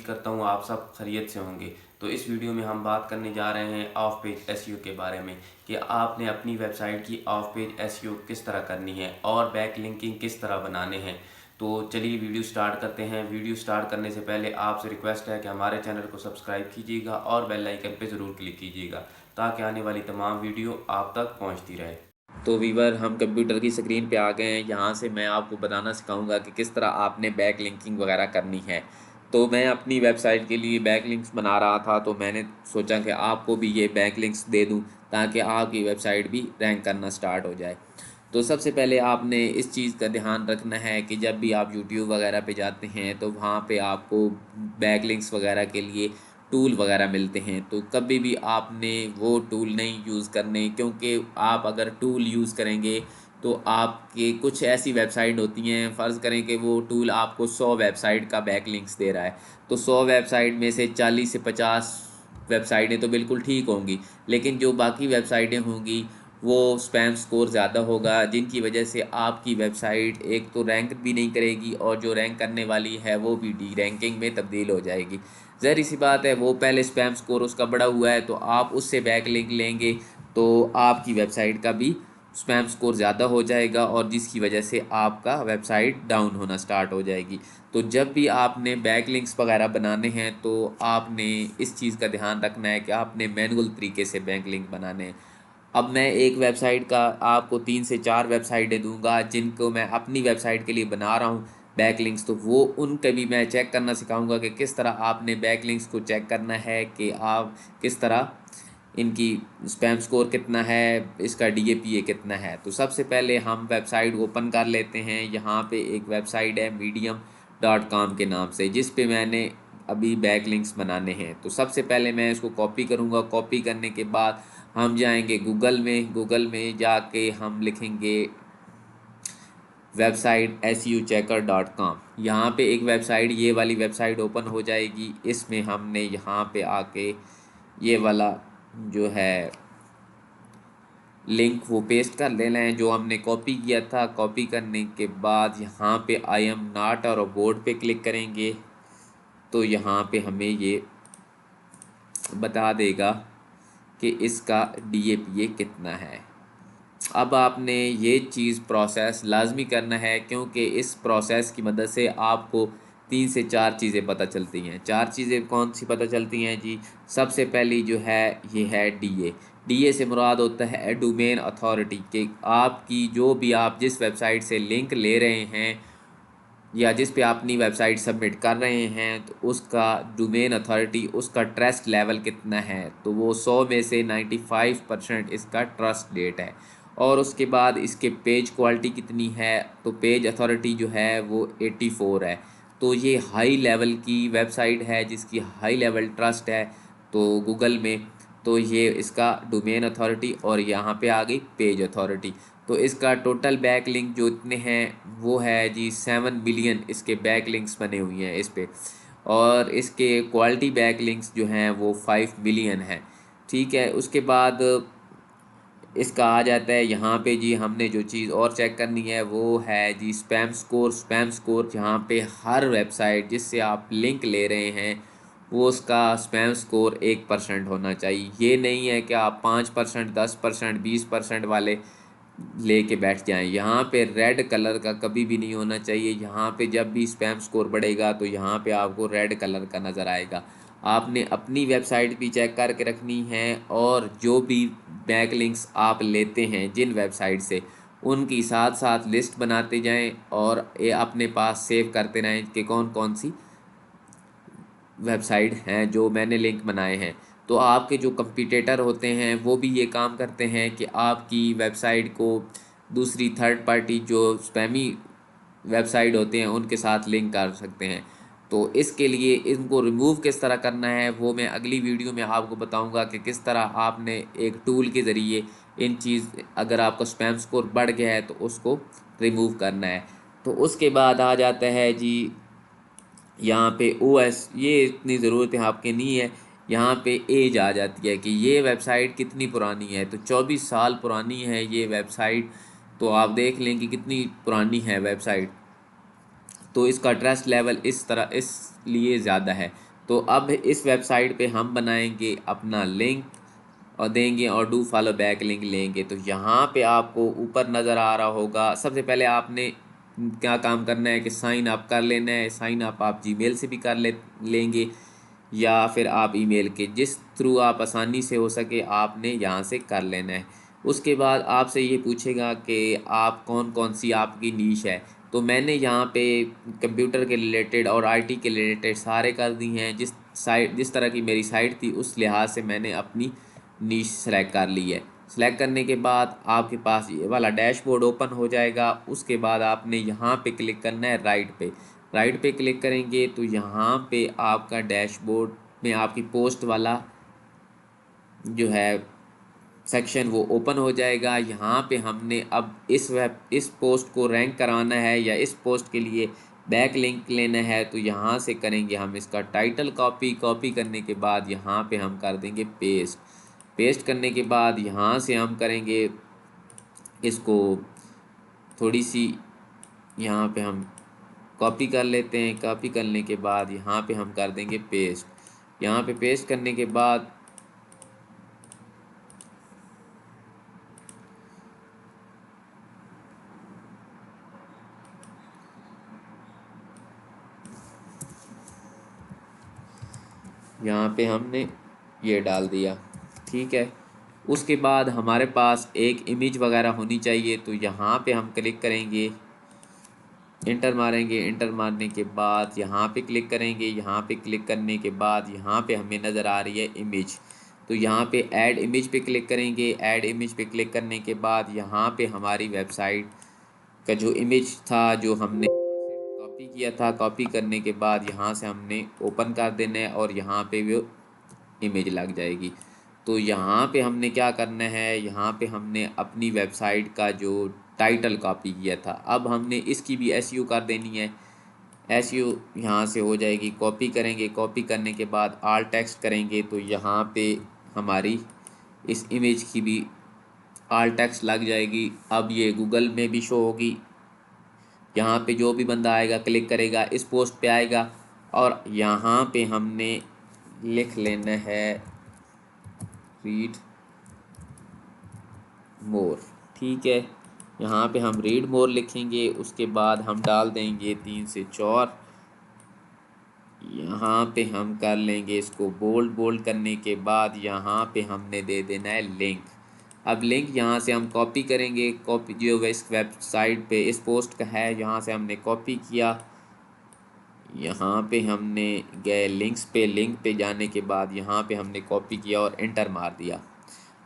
करता हूँ आप सब खैरियत से होंगे। तो इस वीडियो में हम बात करने जा रहे हैं ऑफ पेज एसईओ के बारे में कि आपने अपनी वेबसाइट की ऑफ पेज एसईओ किस तरह करनी है और बैक लिंकिंग किस तरह बनाने हैं। तो चलिए वीडियो स्टार्ट करते हैं। वीडियो स्टार्ट करने से पहले आपसे रिक्वेस्ट है कि हमारे चैनल को सब्सक्राइब कीजिएगा और बेल आइकन पे ज़रूर क्लिक कीजिएगा ताकि आने वाली तमाम वीडियो आप तक पहुंचती रहे। तो वीवर हम कंप्यूटर की स्क्रीन पे आ गए हैं। यहाँ से मैं आपको बताना सिखाऊंगा कि किस तरह आपने बैक लिंकिंग वगैरह करनी है। तो मैं अपनी वेबसाइट के लिए बैक लिंक्स बना रहा था, तो मैंने सोचा कि आपको भी ये बैक लिंक्स दे दूँ ताकि आपकी वेबसाइट भी रैंक करना स्टार्ट हो जाए। तो सबसे पहले आपने इस चीज़ का ध्यान रखना है कि जब भी आप यूट्यूब वगैरह पे जाते हैं तो वहाँ पे आपको बैक लिंक्स वगैरह के लिए टूल वगैरह मिलते हैं। तो कभी भी आपने वो टूल नहीं यूज़ करने, क्योंकि आप अगर टूल यूज़ करेंगे तो आपके कुछ ऐसी वेबसाइट होती हैं, फ़र्ज़ करें कि वो टूल आपको 100 वेबसाइट का बैक लिंक्स दे रहा है, तो 100 वेबसाइट में से 40 से 50 वेबसाइटें तो बिल्कुल ठीक होंगी, लेकिन जो बाकी वेबसाइटें होंगी वो स्पैम स्कोर ज़्यादा होगा, जिनकी वजह से आपकी वेबसाइट एक तो रैंक भी नहीं करेगी और जो रैंक करने वाली है वो भी डी रैंकिंग में तब्दील हो जाएगी। ज़ाहिर सी बात है, वो पहले स्पैम स्कोर उसका बढ़ा हुआ है, तो आप उससे बैक लिंक लेंगे तो आपकी वेबसाइट का भी स्पैम स्कोर ज़्यादा हो जाएगा और जिसकी वजह से आपका वेबसाइट डाउन होना स्टार्ट हो जाएगी। तो जब भी आपने बैक लिंक्स वगैरह बनाने हैं तो आपने इस चीज़ का ध्यान रखना है कि आपने मैनुअल तरीके से बैक लिंक बनाने हैं। अब मैं एक वेबसाइट का आपको 3 से 4 वेबसाइटें दूंगा जिनको मैं अपनी वेबसाइट के लिए बना रहा हूँ बैक लिंक्स, तो वो उनके भी मैं चेक करना सिखाऊंगा कि किस तरह आपने बैक लिंक्स को चेक करना है कि आप किस तरह इनकी स्पैम स्कोर कितना है, इसका डीएपीए कितना है। तो सबसे पहले हम वेबसाइट ओपन कर लेते हैं। यहाँ पे एक वेबसाइट है medium.com के नाम से, जिस पे मैंने अभी बैक लिंक्स बनाने हैं। तो सबसे पहले मैं इसको कॉपी करूँगा। कॉपी करने के बाद हम जाएंगे गूगल में जाके हम लिखेंगे वेबसाइट SEOchecker.com। यहाँ पे एक वेबसाइट, ये वाली वेबसाइट ओपन हो जाएगी। इसमें हमने यहाँ पे आके ये वाला जो है लिंक वो पेस्ट कर लेना है जो हमने कॉपी किया था। कॉपी करने के बाद यहाँ पे आई एम नॉट और बोर्ड पे क्लिक करेंगे तो यहाँ पे हमें ये बता देगा कि इसका डीएपीए कितना है। अब आपने ये चीज़ प्रोसेस लाजमी करना है, क्योंकि इस प्रोसेस की मदद से आपको 3 से 4 चीज़ें पता चलती हैं। 4 चीज़ें कौन सी पता चलती हैं जी? सबसे पहली जो है ये है डीए। डीए से मुराद होता है डोमेन अथॉरिटी, कि आपकी जो भी आप जिस वेबसाइट से लिंक ले रहे हैं या जिस पे आप अपनी वेबसाइट सबमिट कर रहे हैं, तो उसका डोमेन अथॉरिटी, उसका ट्रस्ट लेवल कितना है। तो वो 100 में से 95% इसका ट्रस्ट रेट है। और उसके बाद इसके पेज क्वालिटी कितनी है, तो पेज अथॉरिटी जो है वो 84 है। तो ये हाई लेवल की वेबसाइट है जिसकी हाई लेवल ट्रस्ट है तो गूगल में। तो ये इसका डोमेन अथॉरिटी और यहाँ पे आ गई पेज अथॉरिटी। तो इसका टोटल बैक लिंक जो इतने हैं वो है जी 7 बिलियन इसके बैक लिंक्स बने हुए हैं इस पे। और इसके क्वालिटी बैक लिंक्स जो हैं वो 5 बिलियन है। ठीक है, उसके बाद इसका आ जाता है यहाँ पे जी, हमने जो चीज़ और चेक करनी है वो है जी स्पैम स्कोर। स्पैम स्कोर जहाँ पे हर वेबसाइट जिससे आप लिंक ले रहे हैं वो उसका स्पैम स्कोर 1% होना चाहिए। ये नहीं है कि आप 5%, 10%, 20% वाले लेके बैठ जाएं। यहाँ पे रेड कलर का कभी भी नहीं होना चाहिए। यहाँ पे जब भी स्पैम स्कोर बढ़ेगा तो यहाँ पे आपको रेड कलर का नज़र आएगा। आपने अपनी वेबसाइट भी चेक करके रखनी है और जो भी बैक लिंक्स आप लेते हैं जिन वेबसाइट से, उनकी साथ साथ लिस्ट बनाते जाएं और ये अपने पास सेव करते रहें कि कौन कौन सी वेबसाइट हैं जो मैंने लिंक बनाए हैं। तो आपके जो कंपटीटर होते हैं वो भी ये काम करते हैं कि आपकी वेबसाइट को दूसरी थर्ड पार्टी जो स्पैमी वेबसाइट होते हैं उनके साथ लिंक कर सकते हैं। तो इसके लिए इनको रिमूव किस तरह करना है वो मैं अगली वीडियो में आपको बताऊंगा कि किस तरह आपने एक टूल के ज़रिए इन चीज़, अगर आपका स्पैम स्कोर बढ़ गया है तो उसको रिमूव करना है। तो उसके बाद आ जाता है जी यहाँ पे ओएस, ये इतनी ज़रूरत है आपके नहीं है। यहाँ पे एज आ जाती है कि ये वेबसाइट कितनी पुरानी है, तो 24 साल पुरानी है ये वेबसाइट। तो आप देख लें कि कितनी पुरानी है वेबसाइट। तो इसका ट्रस्ट लेवल इस तरह इसलिए ज़्यादा है। तो अब इस वेबसाइट पे हम बनाएंगे अपना लिंक और देंगे और डू फॉलो बैक लिंक लेंगे। तो यहाँ पे आपको ऊपर नज़र आ रहा होगा, सबसे पहले आपने क्या काम करना है कि साइन अप कर लेना है। साइन अप आप जीमेल से भी कर लेंगे या फिर आप ईमेल के जिस थ्रू आप आसानी से हो सके आपने यहाँ से कर लेना है। उसके बाद आपसे ये पूछेगा कि आप कौन कौन सी आपकी नीश है। तो मैंने यहाँ पे कंप्यूटर के रिलेटेड और आईटी के रिलेटेड सारे कर दी हैं। जिस तरह की मेरी साइट थी उस लिहाज से मैंने अपनी नीश सेलेक्ट कर ली है। सेलेक्ट करने के बाद आपके पास ये वाला डैशबोर्ड ओपन हो जाएगा। उसके बाद आपने यहाँ पे क्लिक करना है राइट पे। राइट पे क्लिक करेंगे तो यहाँ पे आपका डैशबोर्ड में आपकी पोस्ट वाला जो है सेक्शन वो ओपन हो जाएगा। यहाँ पे हमने अब इस पोस्ट को रैंक कराना है या इस पोस्ट के लिए बैक लिंक लेना है तो यहाँ से करेंगे हम इसका टाइटल कॉपी करने के बाद यहाँ पे हम कर देंगे पेस्ट। पेस्ट करने के बाद यहाँ से हम करेंगे इसको थोड़ी सी यहाँ पे हम कॉपी कर लेते हैं। कॉपी करने के बाद यहाँ पे हम कर देंगे पेस्ट। यहाँ पे पेस्ट करने के बाद यहाँ पे हमने ये डाल दिया, ठीक है। उसके बाद हमारे पास एक इमेज वगैरह होनी चाहिए तो यहाँ पे हम क्लिक करेंगे, इंटर मारेंगे। इंटर मारने के बाद यहाँ पे क्लिक करेंगे। यहाँ पे क्लिक करने के बाद यहाँ पे हमें नज़र आ रही है इमेज, तो यहाँ पे ऐड इमेज पे क्लिक करेंगे। ऐड इमेज पे क्लिक करने के बाद यहाँ पे हमारी वेबसाइट का जो इमेज था जो हमने कॉपी किया था, कॉपी करने के बाद यहाँ से हमने ओपन कर देना है और यहाँ पे वो इमेज लग जाएगी। तो यहाँ पे हमने क्या करना है, यहाँ पे हमने अपनी वेबसाइट का जो टाइटल कॉपी किया था अब हमने इसकी भी एसईओ कर देनी है। एसईओ यहाँ से हो जाएगी, कॉपी करेंगे। कॉपी करने के बाद आल टेक्स्ट करेंगे तो यहाँ पे हमारी इस इमेज की भी आल टेक्स्ट लग जाएगी। अब ये गूगल में भी शो होगी। यहाँ पे जो भी बंदा आएगा क्लिक करेगा इस पोस्ट पे आएगा और यहाँ पे हमने लिख लेना है रीड मोर, ठीक है। यहाँ पे हम रीड मोर लिखेंगे। उसके बाद हम डाल देंगे 3 से 4। यहाँ पे हम कर लेंगे इसको बोल्ड करने के बाद यहाँ पे हमने दे देना है लिंक। अब लिंक यहाँ से हम कॉपी करेंगे। कॉपी जो इस वेबसाइट पे इस पोस्ट का है यहाँ से हमने कॉपी किया। यहाँ पे हमने गए लिंक पे जाने के बाद यहाँ पे हमने कॉपी किया और एंटर मार दिया।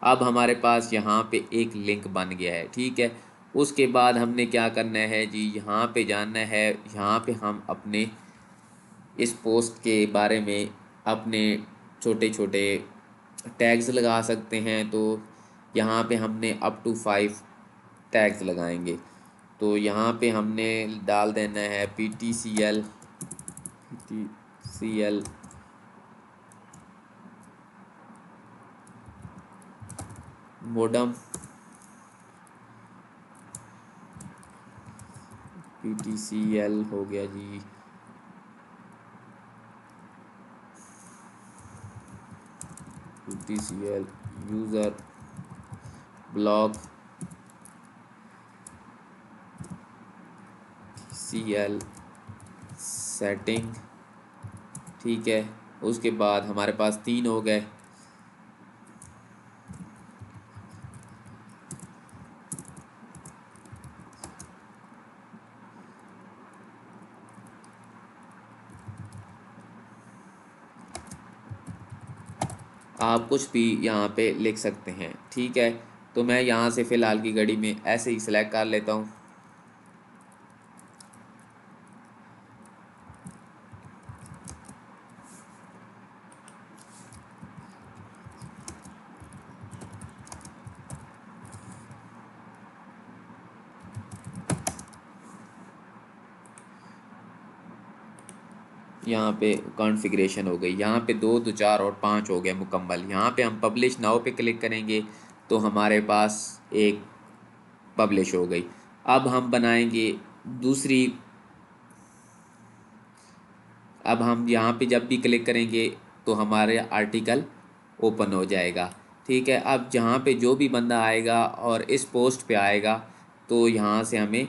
अब हमारे पास यहाँ पे एक लिंक बन गया है, ठीक है। उसके बाद हमने क्या करना है जी, यहाँ पे जाना है। यहाँ पे हम अपने इस पोस्ट के बारे में अपने छोटे छोटे टैग्स लगा सकते हैं। तो यहाँ पे हमने अप टू 5 टैग्स लगाएंगे। तो यहाँ पे हमने डाल देना है PTCL मोडम, PTCL हो गया जी, PTCL user blog CL setting, ठीक है। उसके बाद हमारे पास 3 हो गए। आप कुछ भी यहाँ पे लिख सकते हैं, ठीक है। तो मैं यहाँ से फ़िलहाल की घड़ी में ऐसे ही सिलेक्ट कर लेता हूँ। यहाँ पे कॉन्फ़िगरेशन हो गई। यहाँ पे 2 2 4 और 5 हो गया मुकम्मल। यहाँ पे हम पब्लिश नाउ पे क्लिक करेंगे तो हमारे पास एक पब्लिश हो गई। अब हम बनाएंगे दूसरी अब हम यहाँ पे जब भी क्लिक करेंगे तो हमारे आर्टिकल ओपन हो जाएगा। ठीक है, अब जहाँ पे जो भी बंदा आएगा और इस पोस्ट पे आएगा तो यहाँ से हमें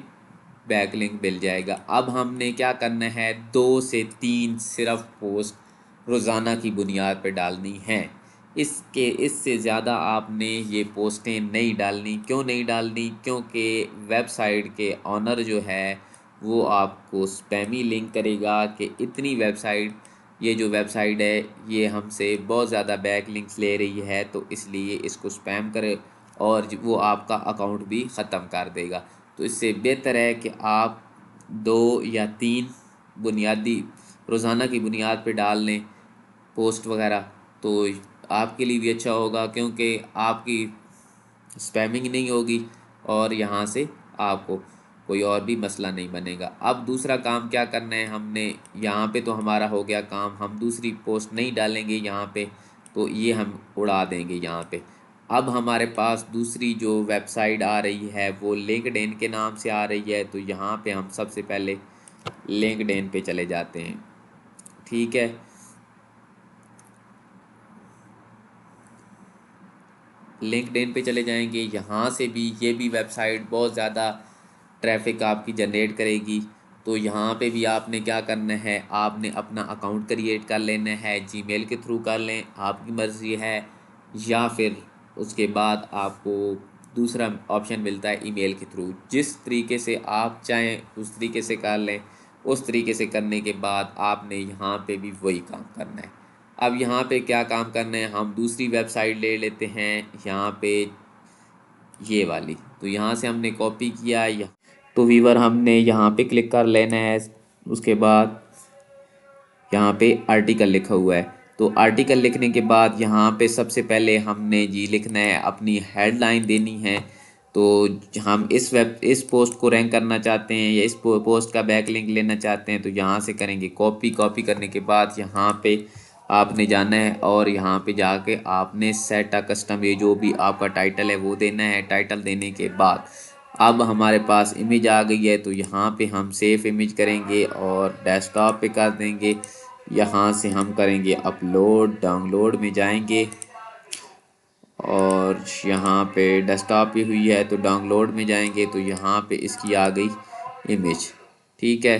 बैकलिंक मिल जाएगा। अब हमने क्या करना है, 2 से 3 सिर्फ पोस्ट रोज़ाना की बुनियाद पे डालनी है। इससे ज़्यादा आपने ये पोस्टें नहीं डालनी। क्यों नहीं डालनी? क्योंकि वेबसाइट के ऑनर जो है वो आपको स्पैमी लिंक करेगा कि इतनी वेबसाइट, ये जो वेबसाइट है ये हमसे बहुत ज़्यादा बैक लिंक्स ले रही है, तो इसलिए इसको स्पैम करे और वो आपका अकाउंट भी ख़त्म कर देगा। तो इससे बेहतर है कि आप 2 या 3 बुनियादी रोज़ाना की बुनियाद पे डाल लें पोस्ट वगैरह, तो आपके लिए भी अच्छा होगा, क्योंकि आपकी स्पैमिंग नहीं होगी और यहाँ से आपको कोई और भी मसला नहीं बनेगा। अब दूसरा काम क्या करना है हमने, यहाँ पे तो हमारा हो गया काम, हम दूसरी पोस्ट नहीं डालेंगे यहाँ पे, तो ये हम उड़ा देंगे यहाँ पे। अब हमारे पास दूसरी जो वेबसाइट आ रही है वो लिंक्डइन के नाम से आ रही है, तो यहाँ पे हम सबसे पहले लिंक्डइन पे चले जाते हैं। ठीक है, लिंक्डइन पे चले जाएंगे। यहाँ से भी ये भी वेबसाइट बहुत ज़्यादा ट्रैफिक आपकी जनरेट करेगी, तो यहाँ पे भी आपने क्या करना है, आपने अपना अकाउंट क्रिएट कर लेना है। जीमेल के थ्रू कर लें, आपकी मर्ज़ी है, या फिर उसके बाद आपको दूसरा ऑप्शन मिलता है ईमेल के थ्रू। जिस तरीके से आप चाहें उस तरीके से कर लें। उस तरीके से करने के बाद आपने यहाँ पे भी वही काम करना है। अब यहाँ पे क्या काम करना है, हम दूसरी वेबसाइट ले लेते हैं, यहाँ पे ये वाली। तो यहाँ से हमने कॉपी किया, तो व्यूअर हमने यहाँ पे क्लिक कर लेना है। उसके बाद यहाँ पे आर्टिकल लिखा हुआ है, तो आर्टिकल लिखने के बाद यहाँ पे सबसे पहले हमने जी लिखना है, अपनी हेडलाइन देनी है। तो हम इस पोस्ट को रैंक करना चाहते हैं या इस पोस्ट का बैकलिंक लेना चाहते हैं, तो यहाँ से करेंगे कॉपी करने के बाद यहाँ पे आपने जाना है और यहाँ पे जाके आपने सेट अ कस्टम, ये जो भी आपका टाइटल है वो देना है। टाइटल देने के बाद अब हमारे पास इमेज आ गई है, तो यहाँ पे हम सेव इमेज करेंगे और डेस्कटॉप पे कर देंगे। यहाँ से हम करेंगे अपलोड, डाउनलोड में जाएंगे और यहाँ पे डेस्कटॉप पे हुई है तो डाउनलोड में जाएंगे, तो यहाँ पे इसकी आ गई इमेज। ठीक है,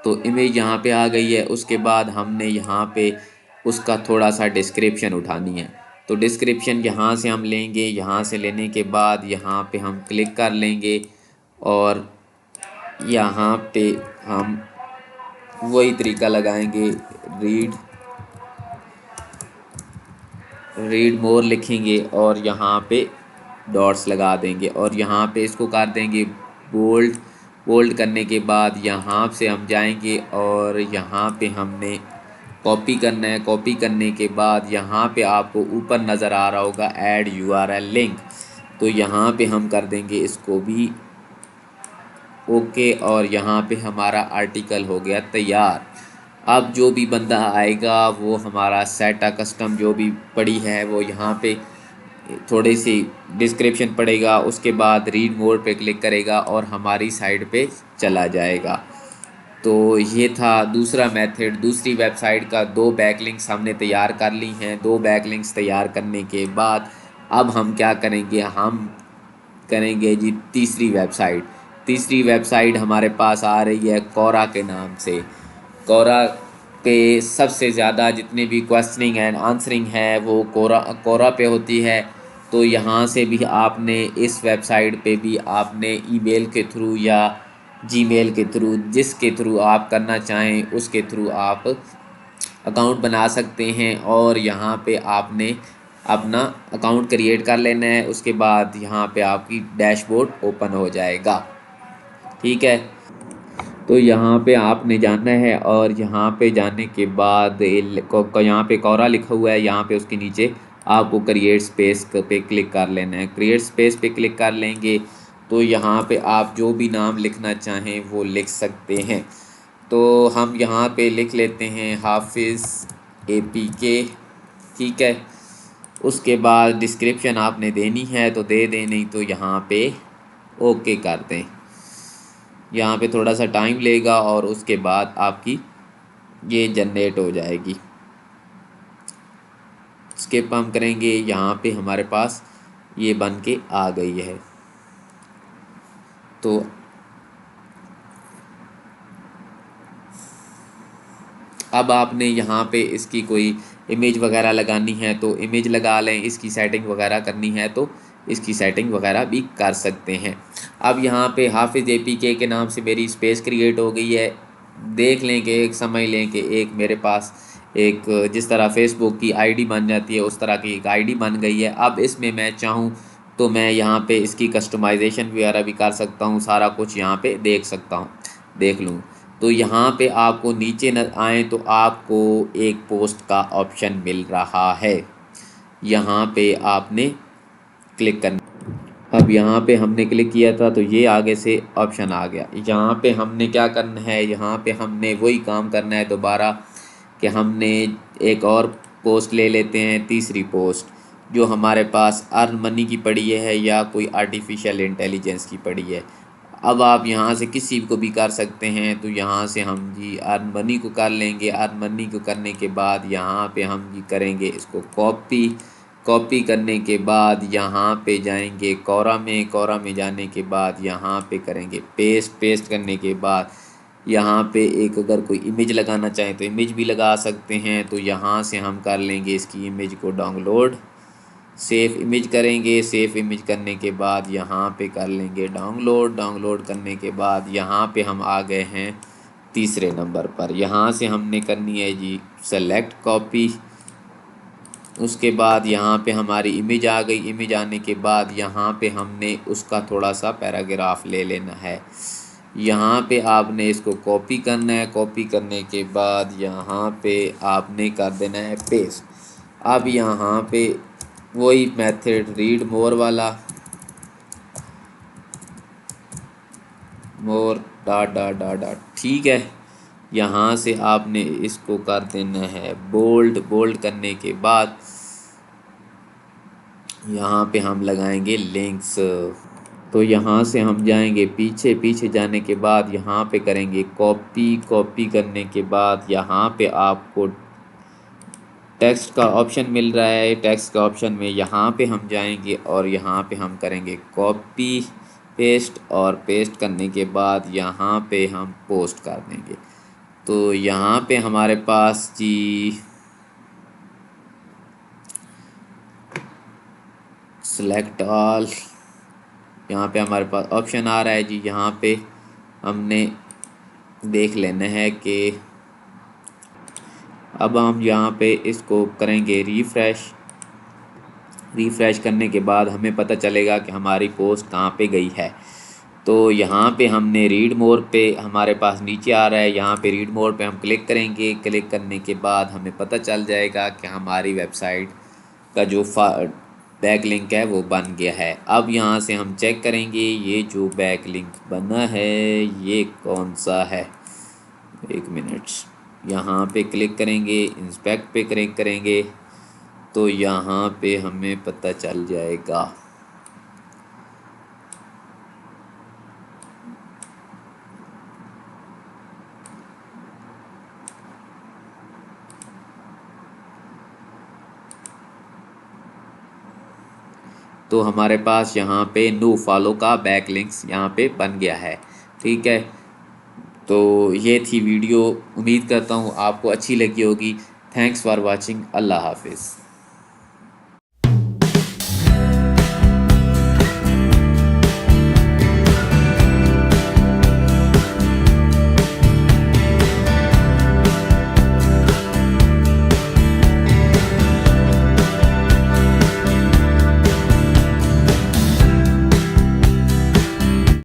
तो इमेज यहाँ पे आ गई है। उसके बाद हमने यहाँ पे उसका थोड़ा सा डिस्क्रिप्शन उठानी है, तो डिस्क्रिप्शन यहाँ से हम लेंगे। यहाँ से लेने के बाद यहाँ पे हम क्लिक कर लेंगे और यहाँ पे हम वही तरीका लगाएंगे, रीड मोर लिखेंगे और यहाँ पे डॉट्स लगा देंगे और यहाँ पे इसको कर देंगे बोल्ड करने के बाद यहाँ से हम जाएंगे और यहाँ पे हमने कॉपी करना है। कॉपी करने के बाद यहाँ पे आपको ऊपर नज़र आ रहा होगा ऐड यूआरएल लिंक, तो यहाँ पे हम कर देंगे इसको भी ओके और यहाँ पे हमारा आर्टिकल हो गया तैयार। अब जो भी बंदा आएगा वो हमारा सेट अ कस्टम जो भी पड़ी है वो यहाँ पे थोड़ी सी डिस्क्रिप्शन पड़ेगा, उसके बाद रीड मोर पे क्लिक करेगा और हमारी साइट पे चला जाएगा। तो ये था दूसरा मेथड। दूसरी वेबसाइट का 2 बैकलिंक्स हमने तैयार कर ली हैं। 2 बैकलिंक्स तैयार करने के बाद अब हम क्या करेंगे, हम करेंगे जी तीसरी वेबसाइट हमारे पास आ रही है कोरा के नाम से। कोरा पे सबसे ज़्यादा जितने भी क्वेश्चनिंग एंड आंसरिंग है वो कोरा पे होती है। तो यहाँ से भी आपने इस वेबसाइट पे भी आपने ईमेल के थ्रू या जीमेल के थ्रू, जिसके थ्रू आप करना चाहें उसके थ्रू आप अकाउंट बना सकते हैं और यहाँ पे आपने अपना अकाउंट क्रिएट कर लेना है। उसके बाद यहाँ पे आपकी डैशबोर्ड ओपन हो जाएगा। ठीक है, तो यहाँ पे आपने जाना है और यहाँ पे जाने के बाद यहाँ पे कोरा लिखा हुआ है, यहाँ पे उसके नीचे आपको क्रिएट स्पेस पे क्लिक कर लेना है। क्रिएट स्पेस पे क्लिक कर लेंगे तो यहाँ पे आप जो भी नाम लिखना चाहें वो लिख सकते हैं। तो हम यहाँ पे लिख लेते हैं हाफिज़ APK। ठीक है, उसके बाद डिस्क्रिप्शन आपने देनी है तो दे दें, नहीं तो यहाँ पे ओके कर दें। यहाँ पे थोड़ा सा टाइम लेगा और उसके बाद आपकी ये जनरेट हो जाएगी। स्किप हम करेंगे, यहाँ पे हमारे पास ये बन के आ गई है। तो अब आपने यहाँ पे इसकी कोई इमेज वगैरह लगानी है तो इमेज लगा लें, इसकी सेटिंग वगैरह करनी है तो इसकी सेटिंग वगैरह भी कर सकते हैं। अब यहाँ पे हाफिज़ APK के नाम से मेरी स्पेस क्रिएट हो गई है। देख लें कि एक समझ लें कि एक मेरे पास एक जिस तरह फेसबुक की आईडी बन जाती है उस तरह की एक आईडी बन गई है। अब इसमें मैं चाहूँ तो मैं यहाँ पे इसकी कस्टमाइजेशन वगैरह भी कर सकता हूँ, सारा कुछ यहाँ पे देख सकता हूँ, देख लूँ। तो यहाँ पे आपको नीचे न आए तो आपको एक पोस्ट का ऑप्शन मिल रहा है, यहाँ पे आपने क्लिक करना। अब यहाँ पे हमने क्लिक किया था तो ये आगे से ऑप्शन आ गया। यहाँ पे हमने क्या करना है, यहाँ पे हमने वही काम करना है दोबारा कि हमने एक और पोस्ट ले लेते हैं, तीसरी पोस्ट जो हमारे पास अर्न मनी की पड़ी है या कोई आर्टिफिशियल इंटेलिजेंस की पड़ी है। अब आप यहाँ से किसी को भी कर सकते हैं। तो यहाँ से हम जी अर्न मनी को कर लेंगे। अर्न मनी को करने के बाद यहाँ पे हम जी करेंगे इसको कॉपी करने के बाद यहाँ पे जाएंगे कोरा में जाने के बाद यहाँ पे करेंगे पेस्ट करने के बाद यहाँ पे एक अगर कोई इमेज लगाना चाहें तो इमेज भी लगा सकते हैं। तो यहाँ से हम कर लेंगे इसकी इमेज को डाउनलोड, सेव इमेज करेंगे। सेव इमेज करने के बाद यहाँ पे कर लेंगे डाउनलोड करने के बाद यहाँ पे हम आ गए हैं तीसरे नंबर पर। यहाँ से हमने करनी है जी सेलेक्ट कॉपी। उसके बाद यहाँ पे हमारी इमेज आ गई। इमेज आने के बाद यहाँ पे हमने उसका थोड़ा सा पैराग्राफ ले लेना है। यहाँ पे आपने इसको कॉपी करना है। कॉपी करने के बाद यहाँ पे आपने कर देना है पेस्ट। अब यहाँ पे वही मेथड रीड मोर वाला, मोर डॉट, ठीक है। यहाँ से आपने इसको कर देना है बोल्ड करने के बाद यहाँ पे हम लगाएंगे लिंक्स। तो यहाँ से हम जाएंगे पीछे जाने के बाद यहाँ पे करेंगे कॉपी करने के बाद यहाँ पे आपको टेक्स्ट का ऑप्शन मिल रहा है। टेक्स्ट का ऑप्शन में यहाँ पे हम जाएंगे और यहाँ पे हम करेंगे कॉपी पेस्ट करने के बाद यहाँ पे हम पोस्ट कर देंगे। तो यहाँ पे हमारे पास जी सेलेक्ट ऑल, यहाँ पे हमारे पास ऑप्शन आ रहा है जी। यहाँ पे हमने देख लेना है कि अब हम यहाँ पे इसको करेंगे रिफ़्रेश करने के बाद हमें पता चलेगा कि हमारी पोस्ट कहाँ पे गई है। तो यहाँ पे हमने रीड मोर पे हमारे पास नीचे आ रहा है, यहाँ पे रीड मोर पे हम क्लिक करेंगे। क्लिक करने के बाद हमें पता चल जाएगा कि हमारी वेबसाइट का जो बैक लिंक है वो बन गया है। अब यहाँ से हम चेक करेंगे ये जो बैक लिंक बना है ये कौन सा है। एक मिनट, यहाँ पे क्लिक करेंगे, इंस्पेक्ट पे क्लिक करेंगे तो यहाँ पे हमें पता चल जाएगा। तो हमारे पास यहाँ पे नो फॉलो का बैक लिंक्स यहाँ पे बन गया है, ठीक है। तो ये थी वीडियो, उम्मीद करता हूँ आपको अच्छी लगी होगी। Thanks for watching. अल्लाह हाफिज़।